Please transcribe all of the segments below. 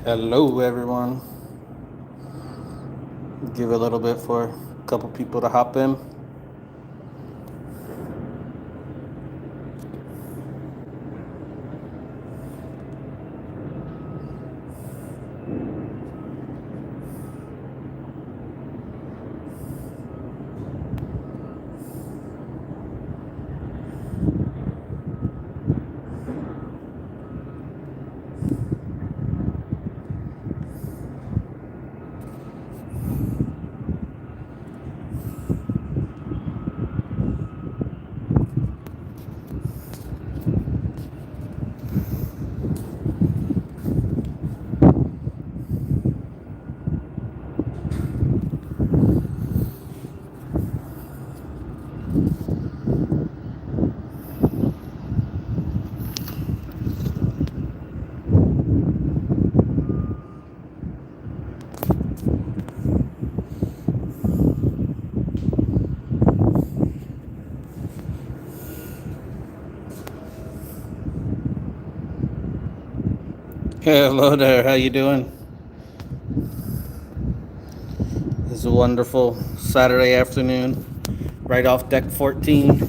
Hello, everyone. Give a little bit for a couple people to hop in. Hello there. How you doing? It's a wonderful Saturday afternoon, right off deck 14.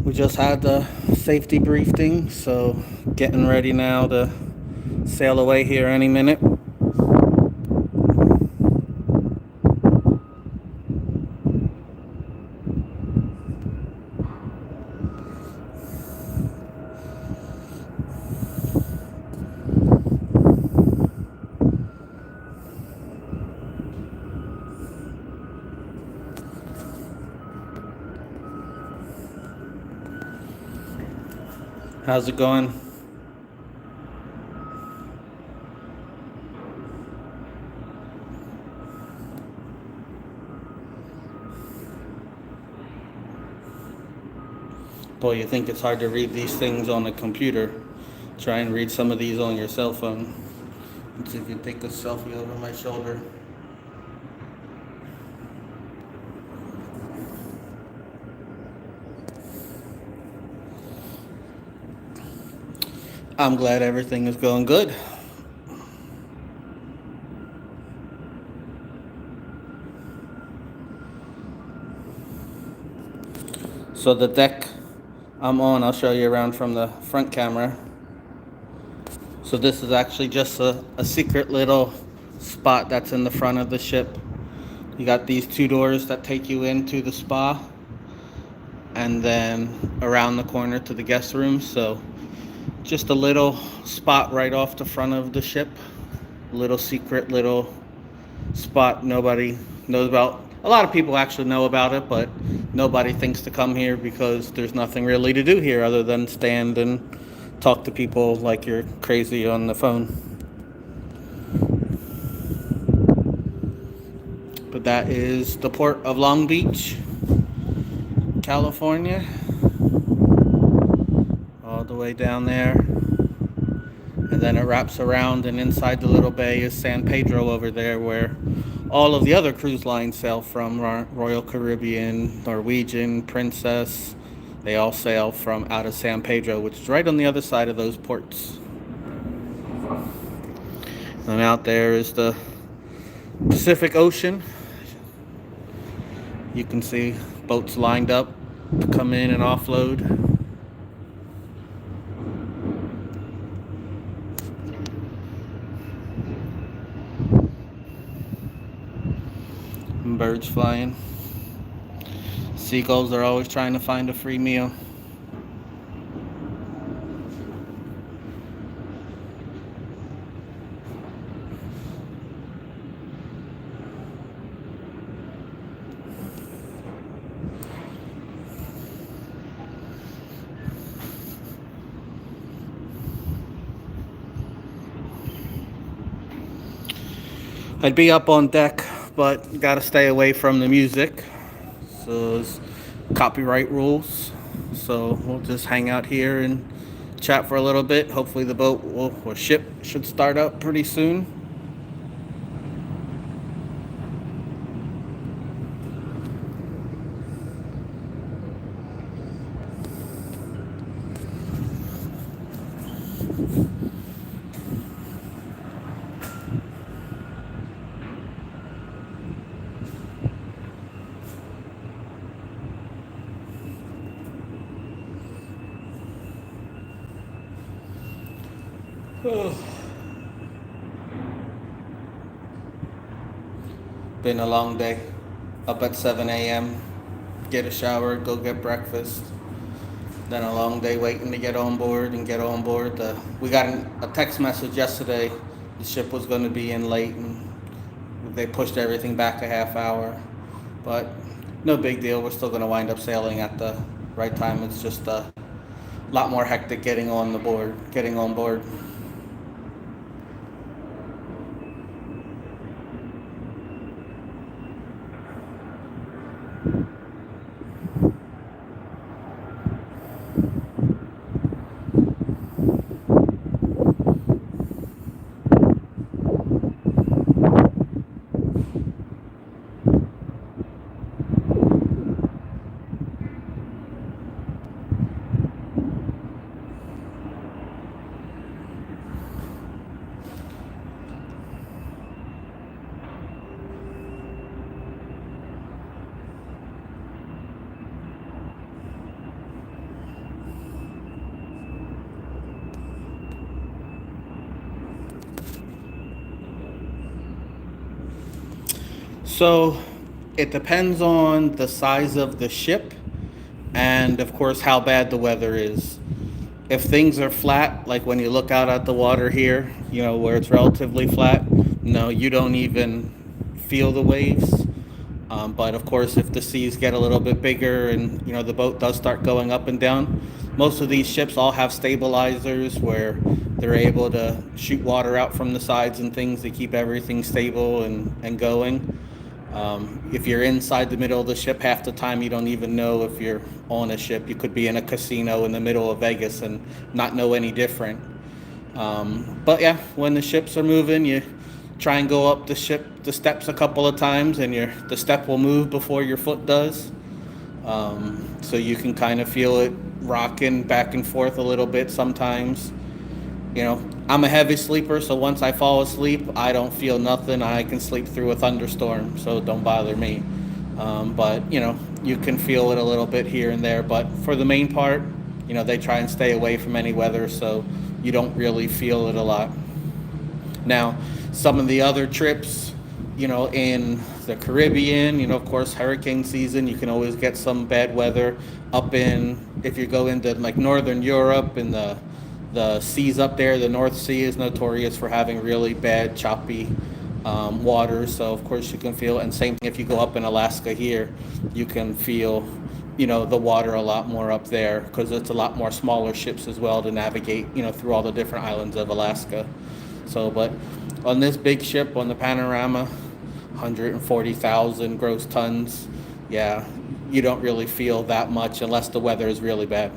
We just had the safety briefing, so getting ready now to sail away here any minute. How's it going? Boy, you think it's hard to read these things on a computer. Try and read some of these on your cell phone. Let's see if you take a selfie over my shoulder. I'm glad everything is going good. So the deck I'm on, I'll show you around from the front camera. So this is actually just a secret little spot that's in the front of the ship. You got these two doors that take you into the spa and then around the corner to the guest room. So just a little spot right off the front of the ship. Little secret little spot nobody knows about. A lot of people actually know about it, but nobody thinks to come here because there's nothing really to do here other than stand and talk to people like you're crazy on the phone. But that is the port of Long Beach, California. All the way down there. And then it wraps around, and inside the little bay is San Pedro over there, where all of the other cruise lines sail from. Royal Caribbean, Norwegian, Princess. They all sail from out of San Pedro, which is right on the other side of those ports. And out there is the Pacific Ocean. You can see boats lined up to come in and offload. And birds flying. Seagulls are always trying to find a free meal. I'd be up on deck, but gotta stay away from the music. So it's copyright rules. So we'll just hang out here and chat for a little bit. Hopefully the boat or ship should start up pretty soon. Been a long day. Up at 7 a.m. Get a shower, go get breakfast. Then a long day waiting to get on board and get on board. We got a text message yesterday. The ship was going to be in late, and they pushed everything back a half hour. But no big deal. We're still going to wind up sailing at the right time. It's just a lot more hectic getting on board. So it depends on the size of the ship and, of course, how bad the weather is. If things are flat, like when you look out at the water here, where it's relatively flat, no, you don't even feel the waves. But of course, if the seas get a little bit bigger and the boat does start going up and down, most of these ships all have stabilizers where they're able to shoot water out from the sides and things to keep everything stable and going. If you're inside the middle of the ship, half the time you don't even know if you're on a ship. You could be in a casino in the middle of Vegas and not know any different. But yeah, when the ships are moving, you try and go up the steps a couple of times, and the step will move before your foot does. So you can kind of feel it rocking back and forth a little bit sometimes. I'm a heavy sleeper, so once I fall asleep, I don't feel nothing. I can sleep through a thunderstorm, so don't bother me. But you can feel it a little bit here and there. But for the main part, they try and stay away from any weather, so you don't really feel it a lot. Now, some of the other trips, in the Caribbean, of course, hurricane season, you can always get some bad weather if you go into like Northern Europe and the seas up there. The North Sea is notorious for having really bad, choppy water. So, of course, you can feel, and same thing if you go up in Alaska here, you can feel, the water a lot more up there because it's a lot more smaller ships as well to navigate, through all the different islands of Alaska. So, but on this big ship, on the Panorama, 140,000 gross tons, yeah, you don't really feel that much unless the weather is really bad.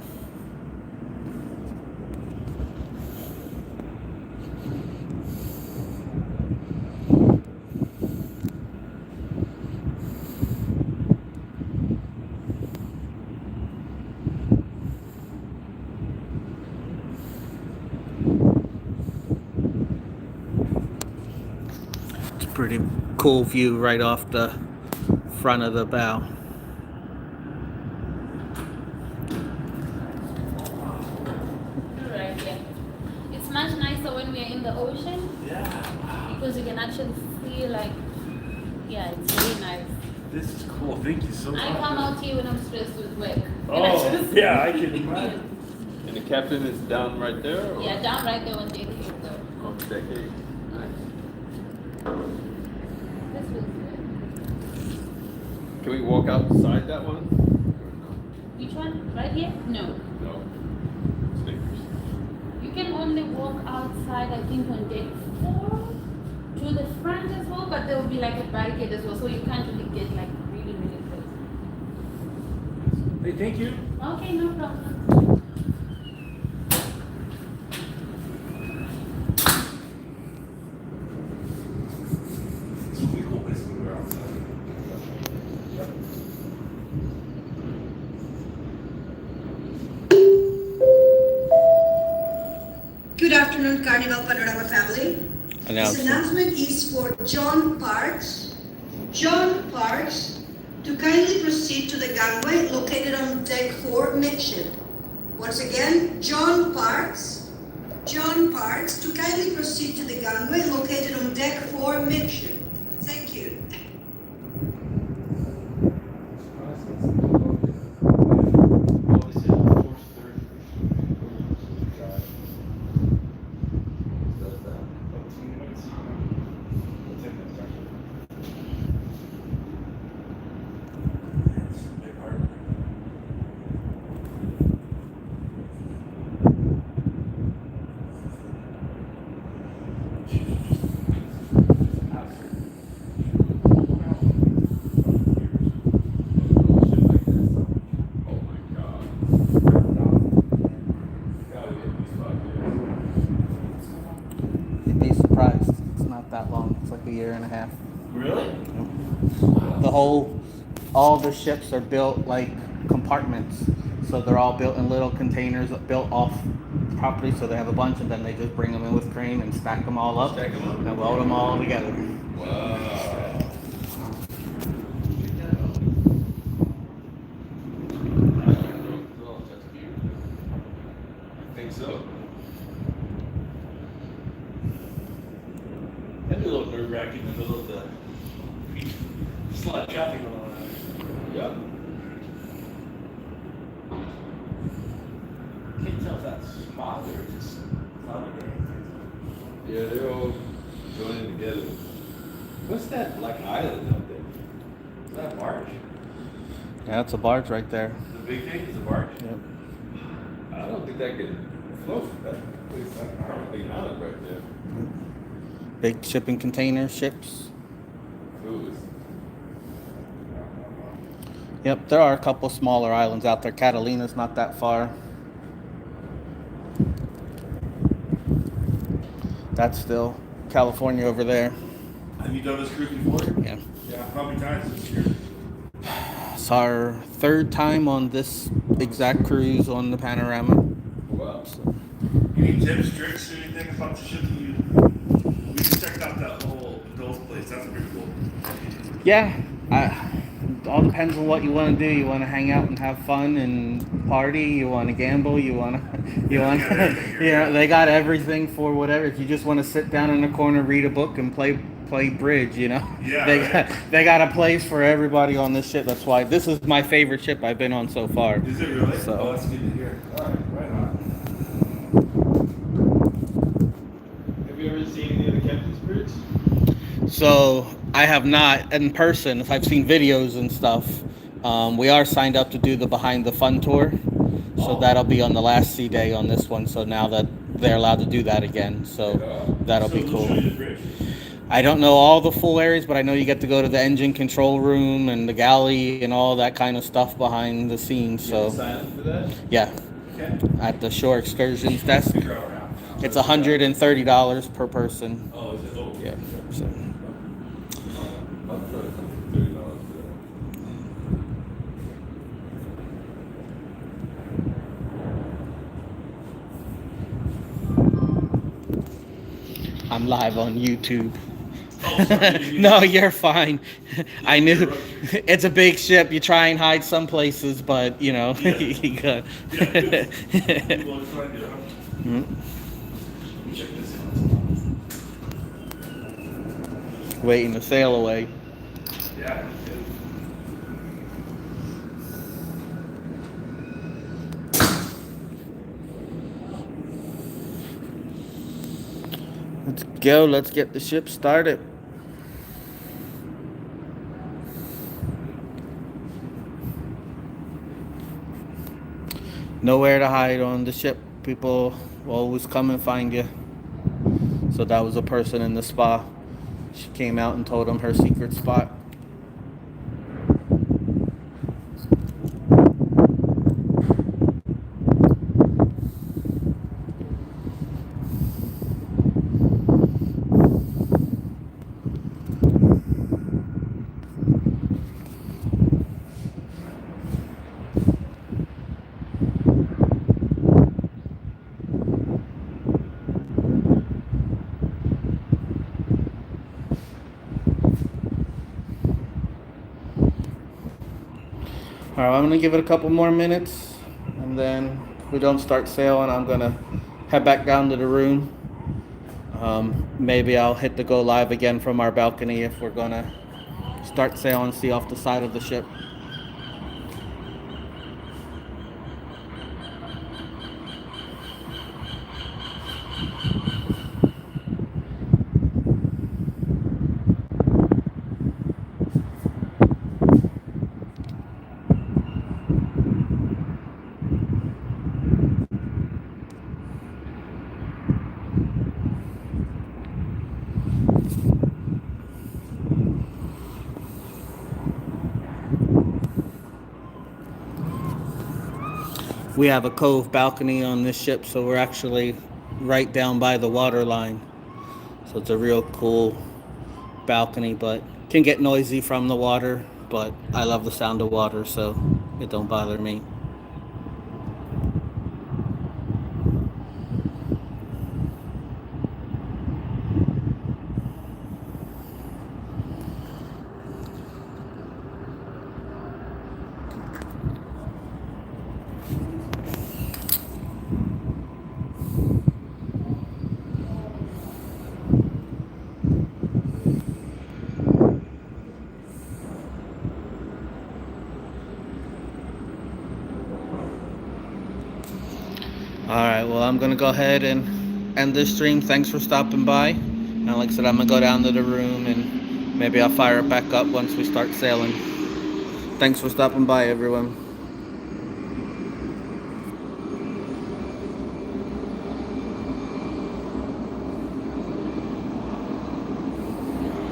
Pretty cool view right off the front of the bow. Right, yeah. It's much nicer when we're in the ocean. Yeah. Because you can actually feel it's really nice. This is cool. Thank you so much. I come out here when I'm stressed with work. Oh, yeah, I can imagine. And the captain is down right there? Or? Yeah, down right there on deck 8 though. On deck 8. Nice. This feels good. Can we walk outside that one? Which one? Right here? No. No. Sneakers. You can only walk outside, I think, on deck 4 to the front as well, but there will be like a barricade as well, so you can't really get like really, really close. Hey, thank you. Okay, no problem. Good afternoon, Carnival Panorama family. This announcement is for John Parks. John Parks, to kindly proceed to the gangway located on deck 4 midship. Once again, John Parks, John Parks to kindly proceed to the gangway located on deck 4 midship. Thank you. You'd be surprised. It's not that long. It's like a year and a half. Really? All the ships are built like compartments. So they're all built in little containers built off property. So they have a bunch and then they just bring them in with crane and stack them all up Stack 'em up? and weld them all together. Wow. I think so. That'd be a little nerve-wracking in the middle of the beach. Just a lot of traffic going on. Yep. Can't tell if that's smog or just cloudy day. Yeah, they're all joining together. What's that like island up there? Is that a barge? Yeah, it's a barge right there. The big thing is a barge? Yep. I don't think that can float. That's probably an island right there. Big shipping container ships. Ooh, Yep, there are a couple smaller islands out there. Catalina's not that far. That's still California over there. Have you done this cruise before? Yeah. Yeah. How many times this year? It's our third time on this exact cruise on the Panorama. wow. Any tips, tricks, anything about the ship that you? We just checked out that whole adult place. That's pretty cool. Yeah, it all depends on what you want to do. You want to hang out and have fun and party. You want to gamble. You want to, they got everything for whatever. If you just want to sit down in a corner, read a book, and play bridge, Yeah, they got a place for everybody on this ship. That's why this is my favorite ship I've been on so far. Is it really? So- Oh, that's good to hear. All right, right on. Have you ever seen any of the captain's bridge? So I have not in person. I've seen videos and stuff. We are signed up to do the Behind the Fun tour, so that'll be on the last sea day on this one. So now that they're allowed to do that again, so that'll be So cool. we'll show you the bridge. I don't know all the full areas, but I know you get to go to the engine control room and the galley and all that kind of stuff behind the scenes. So Sign up for that? yeah, Okay. at the shore excursions desk, Figure out around. it's $130 per person. Oh, is it? Oh, Yeah. So. I'll try to come for $30 for I'm live on YouTube. Oh, sorry. No, you're fine. I knew it's a big ship. You try and hide some places, but you know, you got. Yeah, good. People are trying to, Mm. check this out. Waiting to sail away. Yeah. Good. Let's go. Let's get the ship started. Nowhere to hide on the ship. People will always come and find you. So that was a person in the spa. She came out and told them her secret spot. All right, I'm gonna give it a couple more minutes, and then if we don't start sailing, I'm gonna head back down to the room. Maybe I'll hit the go live again from our balcony if we're gonna start sail and see off the side of the ship. We have a cove balcony on this ship, so we're actually right down by the water line. So it's a real cool balcony, but can get noisy from the water, but I love the sound of water, so it don't bother me. Alright, well, I'm going to go ahead and end this stream. Thanks for stopping by. And like I said, I'm going to go down to the room and maybe I'll fire it back up once we start sailing. Thanks for stopping by, everyone.